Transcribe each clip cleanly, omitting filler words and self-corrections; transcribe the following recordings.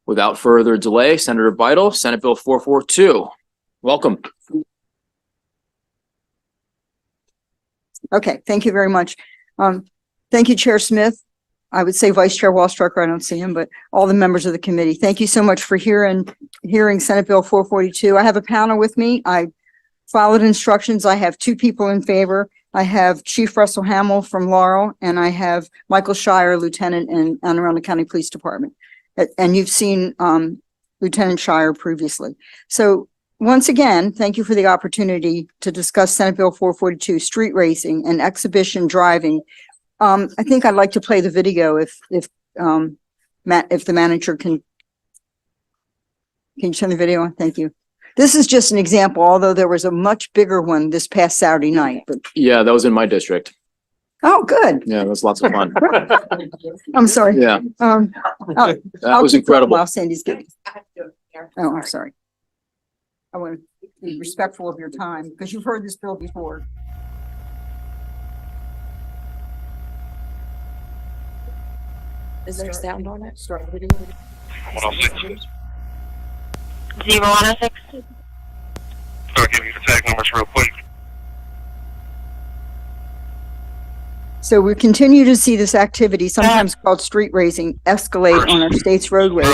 Without further delay, Senator Vital, Senate Bill 442. Welcome. Okay, thank you very much. Thank you, Chair Smith. I would say Vice Chair Wallstrucker, I don't see him, but all the members of the committee. Thank you so much for hearing Senate Bill 442. I have a panel with me. I followed instructions. I have two people in favor. I have Chief Russell Hamill from Laurel, and I have Michael Shire, Lieutenant in Anne Arundel County Police Department. And you've seen Lieutenant Shire previously. So once again, thank you for the opportunity to discuss Senate Bill 442, street racing and exhibition driving. I think I'd like to play the video if the manager can you turn the video on? Thank you. This is just an example, although there was a much bigger one this past Saturday night. But Yeah, that was in my district. oh, good. Yeah, it was lots of fun. I'm sorry. Yeah, That was incredible. While Sandy's getting. Oh, I'm sorry. I want to be respectful of your time because you've heard this bill before. Is there sound on it? Start video. 106. 0106. Start giving you the tag numbers real quick. So we continue to see this activity, sometimes called street racing, escalate on our state's roadways.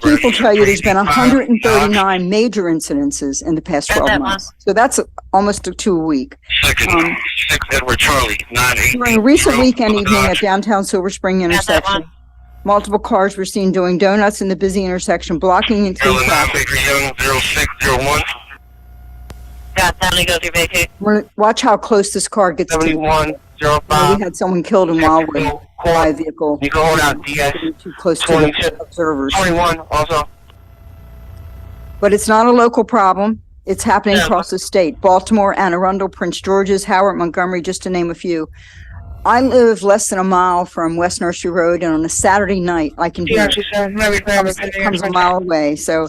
People tell you there's been 139 major incidences in the past 12 months. So that's almost two a week. Second, 6 Edward Charlie, 988. During a recent weekend evening at downtown Silver Spring intersection, multiple cars were seen doing donuts in the busy intersection, blocking and through traffic. 0601. Got time to go through vacate. Watch how close this car gets to. 7105. We had someone killed in Wildwood by a vehicle. You can hold out DS Too close to the observers. 21 also. But it's not a local problem. It's happening across the state. Baltimore, Anne Arundel, Prince George's, Howard, Montgomery, just to name a few. I live less than a mile from West Nursery Road, and on a Saturday night, I can hear it comes a mile away. So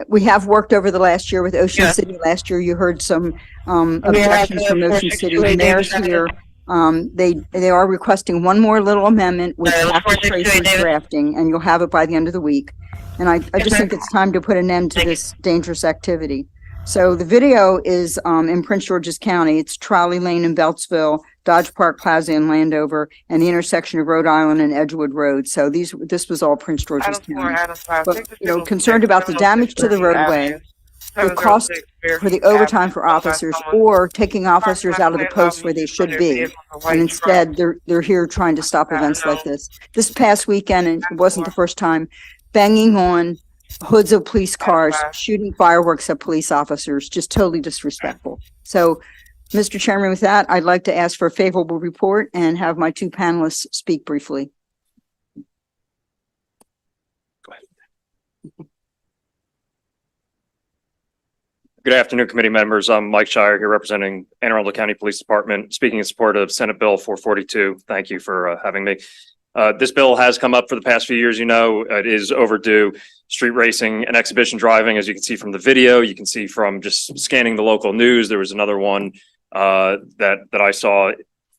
we have worked over the last year with Ocean City. Last year, you heard some objections from Ocean City. The mayor's here. They are requesting one more little amendment with traffic tracing drafting, and you'll have it by the end of the week. And I just think it's time to put an end to this dangerous activity. So the video is in Prince George's County. It's Trolley Lane in Beltsville, Dodge Park Plaza in Landover, and the intersection of Rhode Island and Edgewood Road. So this was all Prince George's County. But, concerned about the damage to the roadway, the cost for the overtime for officers, or taking officers out of the post where they should be. And instead, they're here trying to stop events like this. This past weekend, and it wasn't the first time, banging on hoods of police cars, shooting fireworks at police officers, just totally disrespectful. So, Mr. Chairman, with that, I'd like to ask for a favorable report and have my two panelists speak briefly. Good afternoon, committee members. I'm Mike Shire here representing Anne Arundel County Police Department, speaking in support of Senate Bill 442. Thank you for having me. This bill has come up for the past few years. It is overdue. Street racing and exhibition driving, as you can see from the video, you can see from just scanning the local news. There was another one that I saw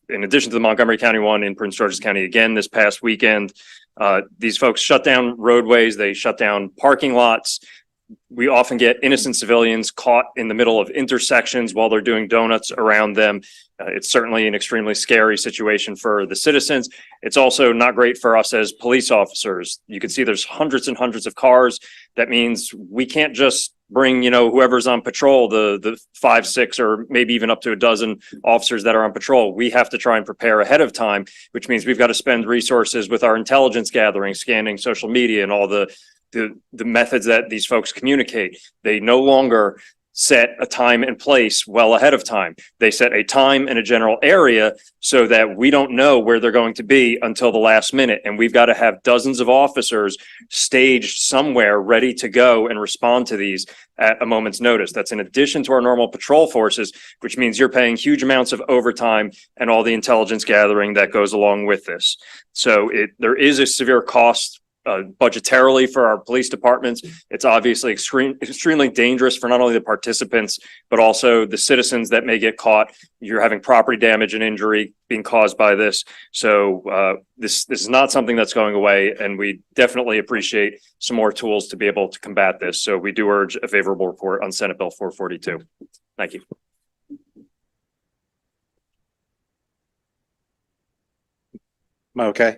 in addition to the Montgomery County one in Prince George's County again this past weekend. These folks shut down roadways. They shut down parking lots. We often get innocent civilians caught in the middle of intersections while they're doing donuts around them. It's certainly an extremely scary situation for the citizens. It's also not great for us as police officers. You can see there's hundreds and hundreds of cars. That means we can't just bring, whoever's on patrol, the 5, 6, or maybe even up to a dozen officers that are on patrol. We have to try and prepare ahead of time, which means we've got to spend resources with our intelligence gathering, scanning social media, and all the methods that these folks communicate. They no longer set a time and place well ahead of time. They set a time and a general area so that we don't know where they're going to be until the last minute. And we've got to have dozens of officers staged somewhere ready to go and respond to these at a moment's notice. That's in addition to our normal patrol forces, which means you're paying huge amounts of overtime and all the intelligence gathering that goes along with this. So there is a severe cost budgetarily for our police departments. It's obviously extremely dangerous for not only the participants, but also the citizens that may get caught. You're having property damage and injury being caused by this. So this is not something that's going away, and we definitely appreciate some more tools to be able to combat this. So we do urge a favorable report on Senate Bill 442. Thank you. Okay.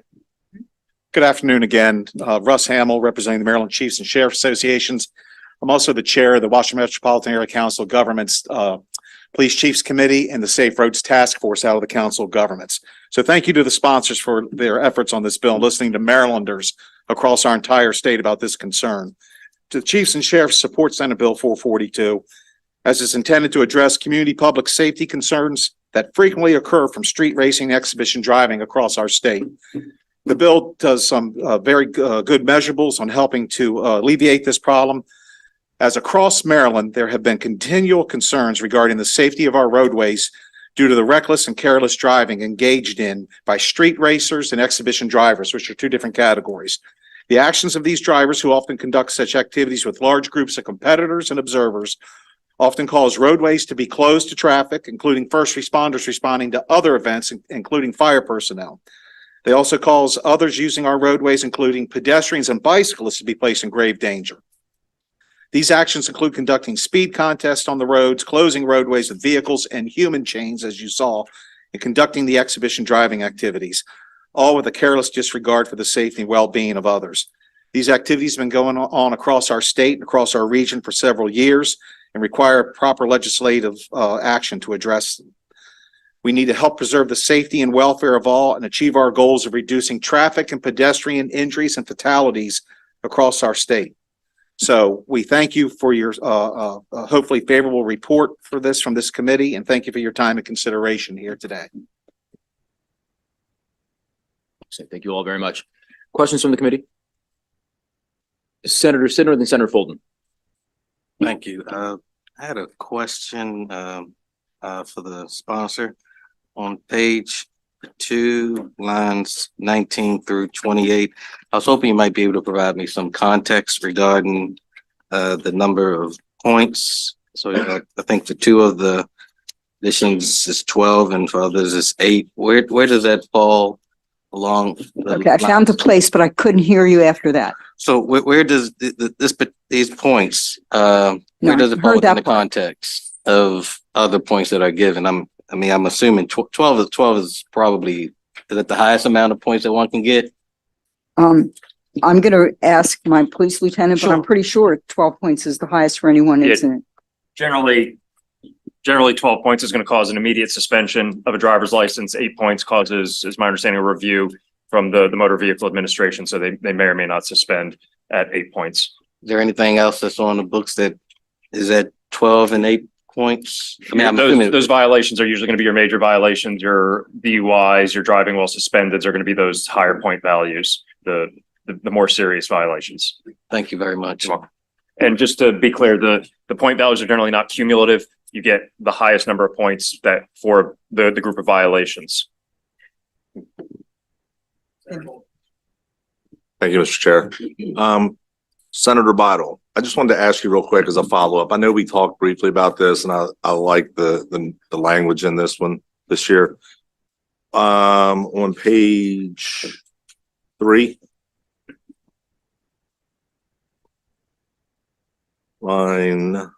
Good afternoon again. Russ Hamill, representing the Maryland Chiefs and Sheriff Associations. I'm also the chair of the Washington Metropolitan Area Council of Governments Police Chiefs Committee and the Safe Roads Task Force out of the Council of Governments. So thank you to the sponsors for their efforts on this bill and listening to Marylanders across our entire state about this concern. To the Chiefs and Sheriffs support Senate Bill 442, as it's intended to address community public safety concerns that frequently occur from street racing and exhibition driving across our state. The bill does some very good measurables on helping to alleviate this problem. As across Maryland, there have been continual concerns regarding the safety of our roadways due to the reckless and careless driving engaged in by street racers and exhibition drivers, which are two different categories. The actions of these drivers, who often conduct such activities with large groups of competitors and observers, often cause roadways to be closed to traffic, including first responders responding to other events, including fire personnel. They also cause others using our roadways, including pedestrians and bicyclists, to be placed in grave danger. These actions include conducting speed contests on the roads, closing roadways with vehicles and human chains, as you saw, and conducting the exhibition driving activities, all with a careless disregard for the safety and well-being of others. These activities have been going on across our state and across our region for several years and require proper legislative action to address them. We need to help preserve the safety and welfare of all and achieve our goals of reducing traffic and pedestrian injuries and fatalities across our state. So we thank you for your hopefully favorable report for this from this committee, and thank you for your time and consideration here today. So thank you all very much. Questions from the committee? Senator Sidner, then Senator Fulton. Thank you. I had a question for the sponsor. On page 2, lines 19 through 28, I was hoping you might be able to provide me some context regarding the number of points. So I think for 2 of the editions is 12 and for others is 8. Where does that fall along? Okay, I found the place, but I couldn't hear you after that. So where does these points, where does it fall in the context of other points that are given? I'm assuming 12 is probably, is it the highest amount of points that one can get? I'm going to ask my police lieutenant, but I'm pretty sure 12 points is the highest for any one incident. Generally 12 points is going to cause an immediate suspension of a driver's license. 8 points causes, is my understanding, a review from the Motor Vehicle Administration. So they may or may not suspend at 8 points. Is there anything else that's on the books that is at 12 and 8 points? I mean, I'm assuming Those violations are usually going to be your major violations. Your DUIs, your driving while suspended are going to be those higher point values, the more serious violations. Thank you very much. And just to be clear, the point values are generally not cumulative. You get the highest number of points that for the group of violations. Thank you, Mr. Chair. Senator Bidle, I just wanted to ask you real quick as a follow-up. I know we talked briefly about this, and I like the language in this one this year. On page 3, line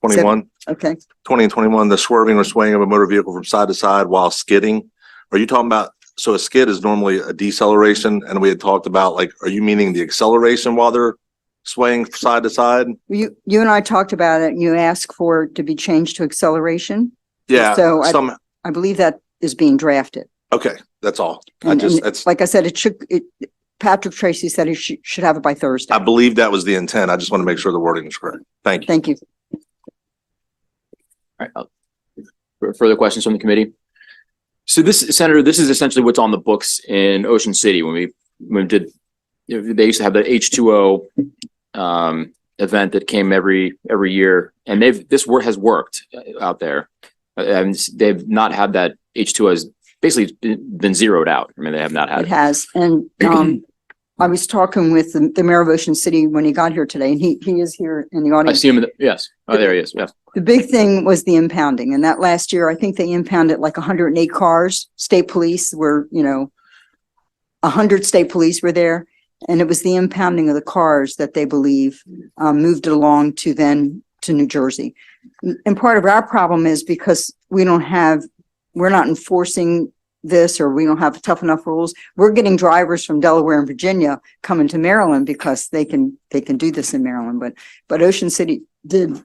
21. Okay. 20 and 21, the swerving or swaying of a motor vehicle from side to side while skidding. Are you talking about, so a skid is normally a deceleration, and we had talked about, like, are you meaning the acceleration while they're swaying side to side? You and I talked about it, and you asked for it to be changed to acceleration. Yeah. So I believe that is being drafted. Okay, that's all. That's like I said, Patrick Tracy said he should have it by Thursday. I believe that was the intent. I just want to make sure the wording is correct. Thank you. Thank you. All right. Further questions from the committee? So Senator, this is essentially what's on the books in Ocean City when we did, they used to have the H2O event that came every year, and this has worked out there. And they've not had that. H2O has basically been zeroed out. I mean, they have not had it. Has. And I was talking with the mayor of Ocean City when he got here today, and he is here in the I audience. see him, yes. Oh, there he is, yes. The big thing was the impounding, and that last year, I think they impounded like 108 cars. State police were, 100 state police were there. And it was the impounding of the cars that they believe moved it along to New Jersey. And part of our problem is because we're not enforcing this, or we don't have tough enough rules. We're getting drivers from Delaware and Virginia coming to Maryland because they can do this in Maryland. But Ocean City did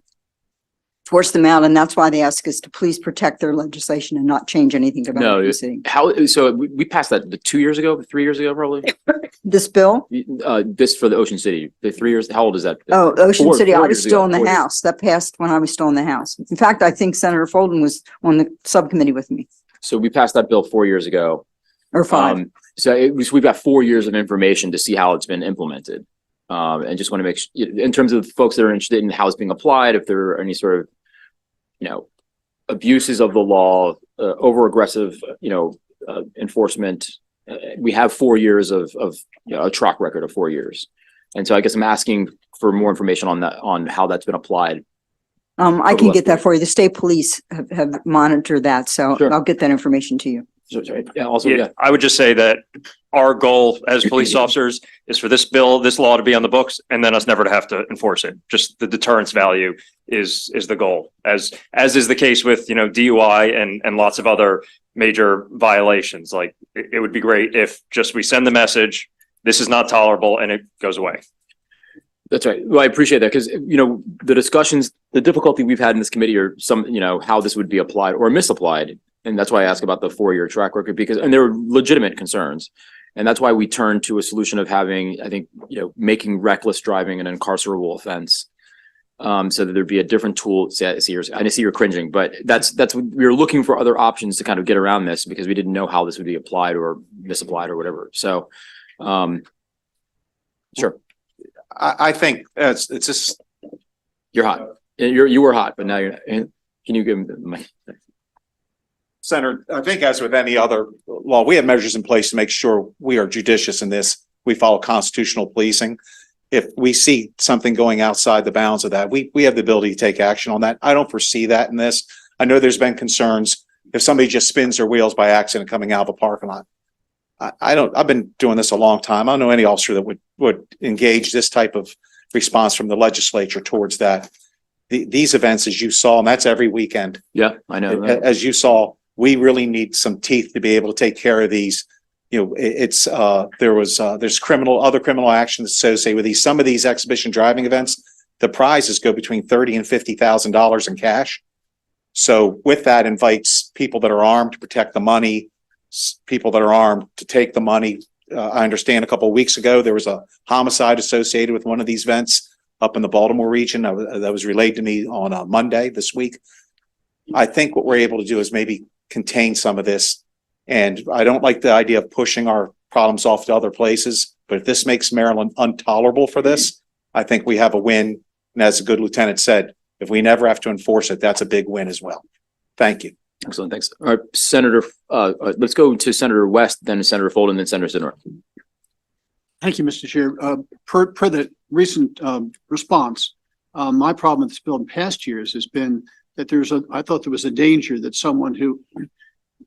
force them out, and that's why they ask us to please protect their legislation and not change anything about No, Ocean City. so we passed that 2 years ago, 3 years ago, probably? This bill? This for the Ocean City, the 3 years, how old is that? Oh, Ocean Four- City, 4 I was years still ago, in the 4 years. House. That passed when I was still in the House. In fact, I think Senator Folden was on the subcommittee with me, So we passed that bill 4 years ago. or 5. We've got 4 years of information to see how it's been implemented. And just want to make sure, in terms of folks that are interested in how it's being applied, if there are any sort of, abuses of the law, over aggressive, enforcement. We have 4 years of a track record of 4 years. And so I guess I'm asking for more information on that, on how that's been applied. I can get that for you. The state police have monitored that, so Sure. I'll get that information to you. So, sorry. Yeah, also, Yeah, yeah, I would just say that our goal as police officers is for this law to be on the books and then us never to have to enforce it. Just the deterrence value is the goal, as is the case with, DUI and lots of other major violations. Like it would be great if just we send the message, this is not tolerable, and it goes away. that's right. Well, I appreciate that because, the discussions, the difficulty we've had in this committee are how this would be applied or misapplied. And that's why I ask about the 4-year track record and there are legitimate concerns. And that's why we turned to a solution of having, I think, making reckless driving an incarcerable offense. So that there'd be a different tool. I see you're cringing, but that's, we were looking for other options to kind of get around this because we didn't know how this would be applied or misapplied or whatever. So, sure. I think it's just, You're hot. You were hot, but now you're not. Can you give him the mic? Senator, I think as with any other law, we have measures in place to make sure we are judicious in this. We follow constitutional policing. If we see something going outside the bounds of that, we have the ability to take action on that. I don't foresee that in this. I know there's been concerns if somebody just spins their wheels by accident coming out of a parking lot. I've been doing this a long time. I don't know any officer that would engage this type of response from the legislature towards that. These events, as you saw, and that's every weekend, Yeah, I know. as you saw, we really need some teeth to be able to take care of these. There's other criminal actions associated with these. Some of these exhibition driving events, the prizes go between $30,000 and $50,000 in cash. So with that invites people that are armed to protect the money, people that are armed to take the money. I understand a couple of weeks ago, there was a homicide associated with one of these events up in the Baltimore region. That was relayed to me on Monday this week. I think what we're able to do is maybe contain some of this. And I don't like the idea of pushing our problems off to other places, but if this makes Maryland intolerable for this, I think we have a win. And as the good lieutenant said, if we never have to enforce it, that's a big win as well. Thank you. Excellent. Thanks. All right, Senator, let's go to Senator West, then Senator Folden, then Senator Sidnor. Thank you, Mr. Chair. Per the recent response, my problem with this bill in past years has been that I thought there was a danger that someone who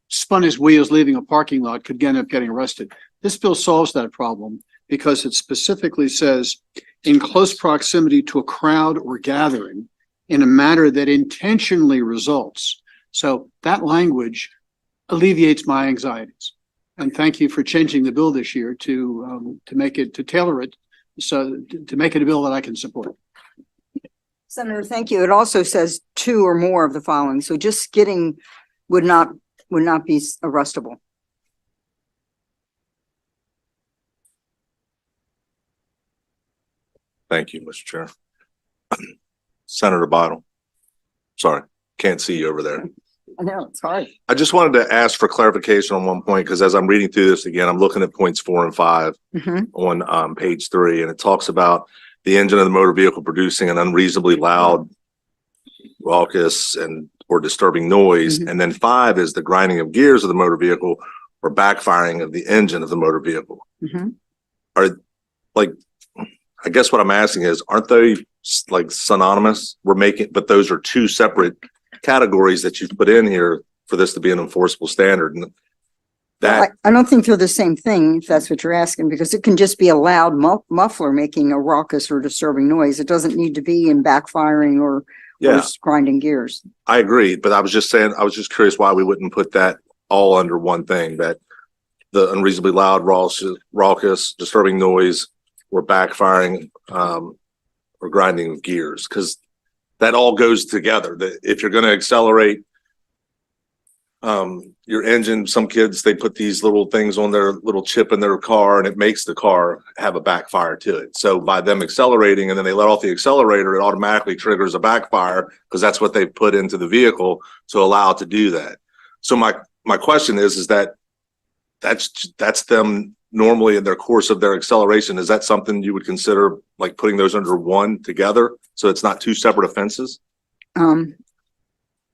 spun his wheels leaving a parking lot could end up getting arrested. This bill solves that problem because it specifically says in close proximity to a crowd or gathering in a manner that intentionally results. So that language alleviates my anxieties. And thank you for changing the bill this year to tailor it, so to make it a bill that I can support. Senator, thank you. It also says 2 or more of the following. So just skidding would not be arrestable. Thank you, Mr. Chair. Senator Bottle. Sorry, can't see you over there. I know, it's hard. I just wanted to ask for clarification on one point, because as I'm reading through this again, I'm looking at points 4 and 5 on page 3, and it talks about the engine of the motor vehicle producing an unreasonably loud, raucous, or disturbing noise. And then 5 is the grinding of gears of the motor vehicle or backfiring of the engine of the motor vehicle. like, I guess what I'm asking is, aren't they like synonymous? We're making, but those are two separate categories that you've put in here for this to be an enforceable standard. And that, I don't think they're the same thing, if that's what you're asking, because it can just be a loud muffler making a raucous or disturbing noise. It doesn't need to be in backfiring or yeah, grinding gears. I agree. But I was just saying, I was just curious why we wouldn't put that all under one thing, that the unreasonably loud, raucous, disturbing noise or backfiring, or grinding of gears, because that all goes together. That if you're going to accelerate your engine, some kids, they put these little things on their little chip in their car and it makes the car have a backfire to it. So by them accelerating and then they let off the accelerator, it automatically triggers a backfire because that's what they put into the vehicle to allow it to do that. So my question is that's them normally in their course of their acceleration. Is that something you would consider like putting those under one together so it's not two separate offenses?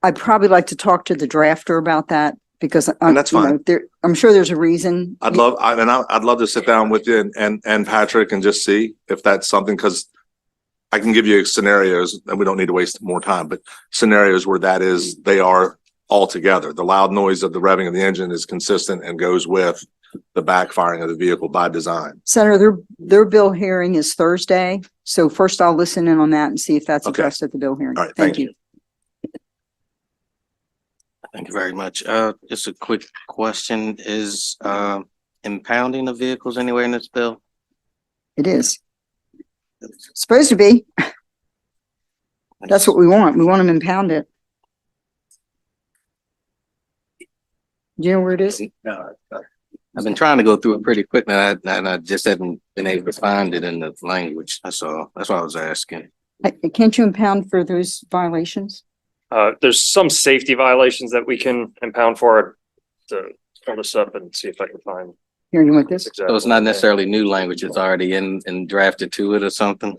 I'd probably like to talk to the drafter about that because And that's fine. I'm sure there's a reason. I'd love to sit down with you and Patrick and just see if that's something, because I can give you scenarios and we don't need to waste more time, but scenarios where they are all together. The loud noise of the revving of the engine is consistent and goes with the backfiring of the vehicle by design. Senator, their bill hearing is Thursday. So first I'll listen in on that and see if that's Okay. addressed at the bill hearing. All right, Thank you. Thank you very much. Just a quick question. Is impounding of vehicles anywhere in this bill? It is. Supposed to be. That's what we want. We want them impounded. Do you know where it is? No. I've been trying to go through it pretty quick now, and I just haven't been able to find it in the language. That's all. That's why I was asking. Can't you impound for those violations? There's some safety violations that we can impound for. To pull this up and see if I can find. Here, you want this? So it's not necessarily new language. It's already in drafted to it or something.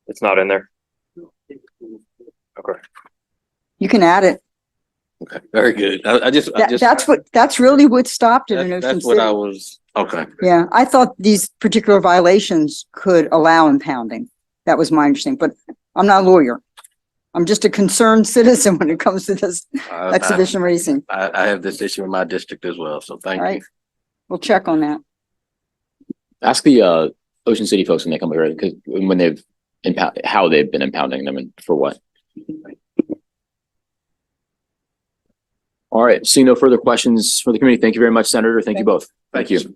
It's not in there. Okay. You can add it. Okay, very good. That's really what stopped it in Ocean That's what I City. was, okay. Yeah, I thought these particular violations could allow impounding. That was my understanding, but I'm not a lawyer. I'm just a concerned citizen when it comes to this exhibition racing. I have this issue in my district as well, so All thank right, you. we'll check on that. Ask the Ocean City folks when they come here, because when they've how they've been impounding them and for what. All right, seeing no further questions for the committee. Thank you very much, Senator. Thank you both. Thank you.